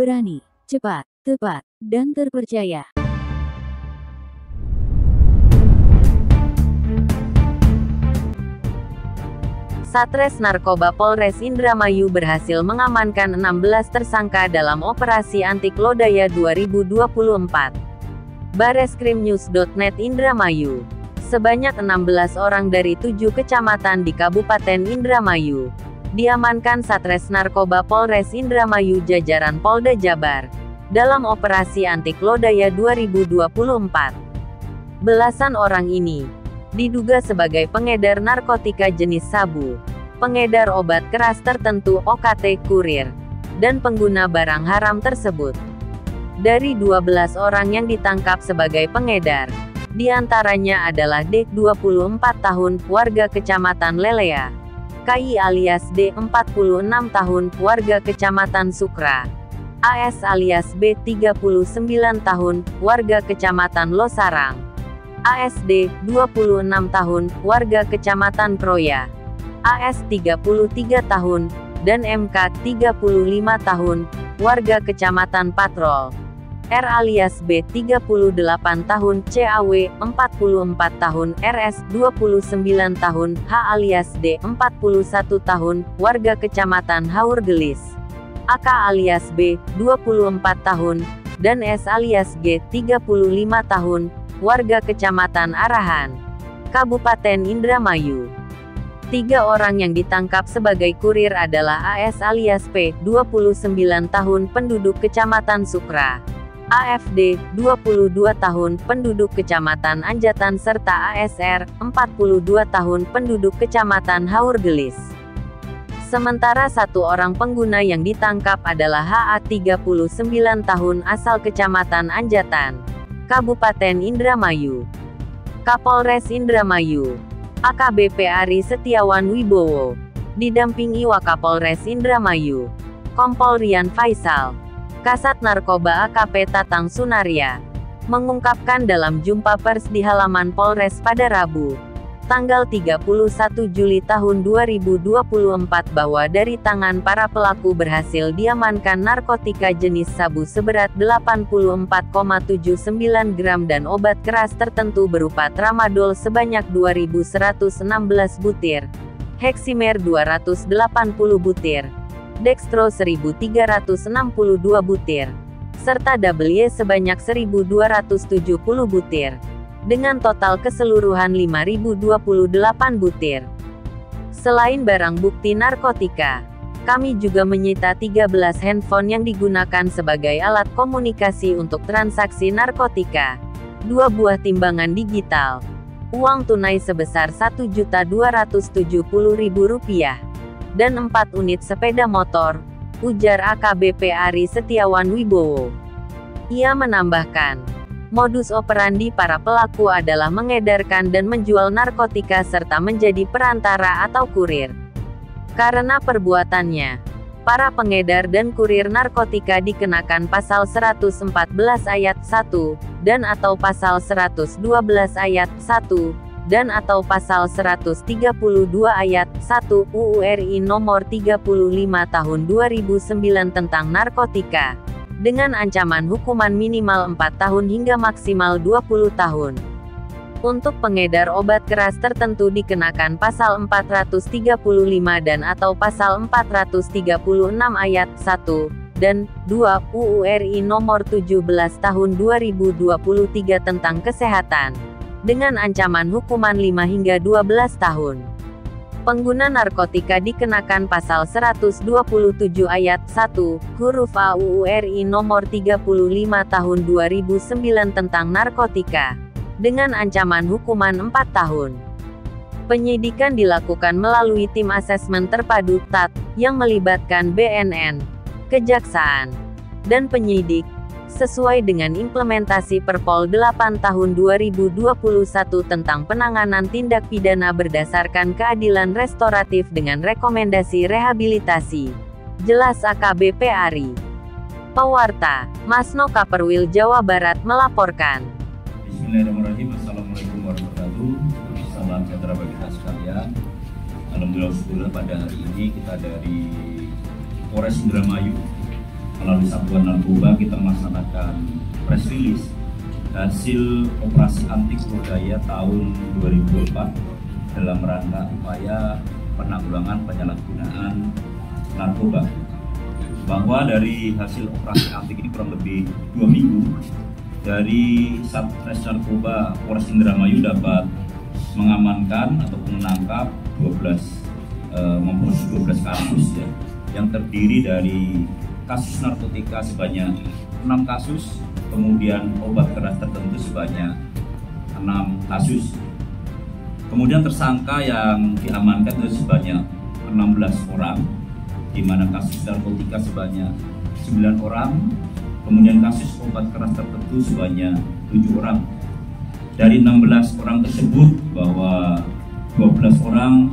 berani, cepat, tepat, dan terpercaya. Satres Narkoba Polres Indramayu berhasil mengamankan 16 tersangka dalam operasi antik lodaya 2024. Bareskrimnews.net Indramayu. Sebanyak 16 orang dari 7 kecamatan di Kabupaten Indramayu diamankan Satres Narkoba Polres Indramayu jajaran Polda Jabar dalam operasi antik lodaya 2024. Belasan orang ini diduga sebagai pengedar narkotika jenis sabu, pengedar obat keras tertentu OKT kurir, dan pengguna barang haram tersebut. Dari 12 orang yang ditangkap sebagai pengedar, diantaranya adalah D, 24 tahun, warga Kecamatan Lelea, KI alias D, 46 tahun, warga Kecamatan Sukra, AS alias B, 39 tahun, warga Kecamatan Losarang, ASD, 26 tahun, warga Kecamatan Proya, AS 33 tahun, dan MK 35 tahun, warga Kecamatan Patrol, R alias B 38 tahun, CAW 44 tahun, RS 29 tahun, H alias D 41 tahun, warga Kecamatan Haurgelis, AK alias B 24 tahun, dan S alias G 35 tahun, warga Kecamatan Arahan, Kabupaten Indramayu. 3 orang yang ditangkap sebagai kurir adalah AS alias P, 29 tahun, penduduk Kecamatan Sukra, AFD, 22 tahun, penduduk Kecamatan Anjatan, serta ASR, 42 tahun, penduduk Kecamatan Haurgelis. Sementara 1 orang pengguna yang ditangkap adalah HA, 39 tahun, asal Kecamatan Anjatan, Kabupaten Indramayu. Kapolres Indramayu, AKBP Ari Setiawan Wibowo, didampingi Wakapolres Indramayu, Kompol Rian Faisal, Kasat Narkoba AKP Tatang Sunaria, mengungkapkan dalam jumpa pers di halaman Polres pada Rabu, tanggal 31 Juli tahun 2024 bahwa dari tangan para pelaku berhasil diamankan narkotika jenis sabu seberat 84,79 gram dan obat keras tertentu berupa tramadol sebanyak 2.116 butir, heksimer 280 butir, dextro 1.362 butir, serta W sebanyak 1.270 butir, dengan total keseluruhan 5.028 butir. Selain barang bukti narkotika, kami juga menyita 13 handphone yang digunakan sebagai alat komunikasi untuk transaksi narkotika, 2 buah timbangan digital, uang tunai sebesar Rp1.270.000, dan 4 unit sepeda motor, ujar AKBP Ari Setiawan Wibowo. Ia menambahkan, modus operandi para pelaku adalah mengedarkan dan menjual narkotika serta menjadi perantara atau kurir. Karena perbuatannya, para pengedar dan kurir narkotika dikenakan pasal 114 ayat 1, dan atau pasal 112 ayat 1, dan atau pasal 132 ayat 1 UU RI nomor 35 tahun 2009 tentang narkotika, dengan ancaman hukuman minimal 4 tahun hingga maksimal 20 tahun. Untuk pengedar obat keras tertentu dikenakan pasal 435 dan atau pasal 436 ayat 1 dan 2 UU RI nomor 17 tahun 2023 tentang kesehatan, dengan ancaman hukuman 5 hingga 12 tahun. Pengguna narkotika dikenakan pasal 127 ayat 1, huruf A UU RI nomor 35 tahun 2009 tentang narkotika, dengan ancaman hukuman 4 tahun. Penyidikan dilakukan melalui tim asesmen terpadu TAT, yang melibatkan BNN, Kejaksaan, dan penyidik, sesuai dengan implementasi Perpol 8 tahun 2021 tentang penanganan tindak pidana berdasarkan keadilan restoratif dengan rekomendasi rehabilitasi. Jelas AKBP Ari. Pewarta, Masno Kaperwil Jawa Barat melaporkan. Bismillahirrahmanirrahim. Assalamualaikum warahmatullahi wabarakatuh. Salam sejahtera bagi kita sekalian. Alhamdulillah pada hari ini kita dari Polres Indramayu melalui Satuan Narkoba kita melaksanakan press release hasil operasi anti budaya tahun 2024 dalam rangka upaya penanggulangan penyalahgunaan narkoba. Bahwa dari hasil operasi anti ini kurang lebih 2 minggu dari Satres Narkoba Polres Indramayu dapat mengamankan ataupun menangkap 12 kasus ya, yang terdiri dari kasus narkotika sebanyak 6 kasus, kemudian obat keras tertentu sebanyak 6 kasus. Kemudian tersangka yang diamankan itu sebanyak 16 orang, di mana kasus narkotika sebanyak 9 orang, kemudian kasus obat keras tertentu sebanyak 7 orang. Dari 16 orang tersebut bahwa 12 orang